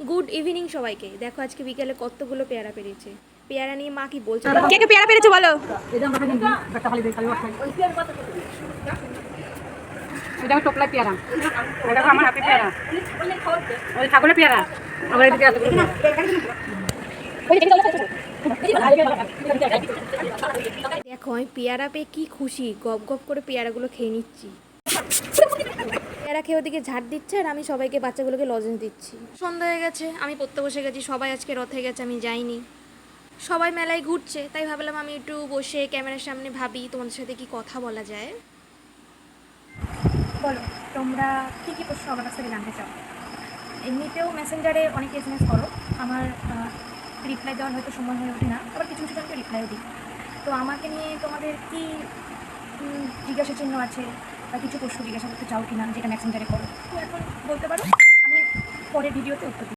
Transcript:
Good evening সবাইকে। দেখো আজকে বিকেলে কতগুলো পেয়ারা পেরেছে। পেয়ারা নিয়ে মা কি বলছে, কে কে পেয়ারা পেরেছে বলো। এটা টোপলা পেয়ারা, এটা আমার হাতে পেয়ারা, ওই ঠাকুরের পেয়ারা, আমার এদিকে আছে দেখো আমি পেয়ারা পেয়ে কি খুশি, গপ গপ করে পেয়ারাগুলো খেয়ে নিচ্ছি। পেয়ারা খেয়ে ওদিকে ঝাড় দিচ্ছে আর আমি সবাইকে বাচ্চাগুলোকে লজেন্স দিচ্ছি। সন্ধ্যা হয়ে গেছে, আমি পড়তে বসে গেছি। সবাই আজকে রথে গেছে, আমি যাইনি। সবাই মেলায় ঘুরছে, তাই ভাবলাম আমি একটু বসে ক্যামেরার সামনে ভাবি তোমাদের সাথে কি কথা বলা যায়। বলো তোমরা কী কী প্রশ্ন আমার কাছ থেকে জানতে চাও। এমনিতেও মেসেঞ্জারে অনেকে এসএমএস করো, আমার রিপ্লাই দেওয়ার হয়তো সময় হয়ে ওঠে না, আবার কিছু কিছু জনকে রিপ্লাইও দিই। তো আমাকে নিয়ে তোমাদের কি জিজ্ঞাসা চিহ্ন আছে বা কিছু প্রশ্ন জিজ্ঞাসা করতে চাও কি না, যেটা মেসেঞ্জারে করো, তো এখন বলতে পারো, আমি পরের ভিডিওতে উত্তর দিই।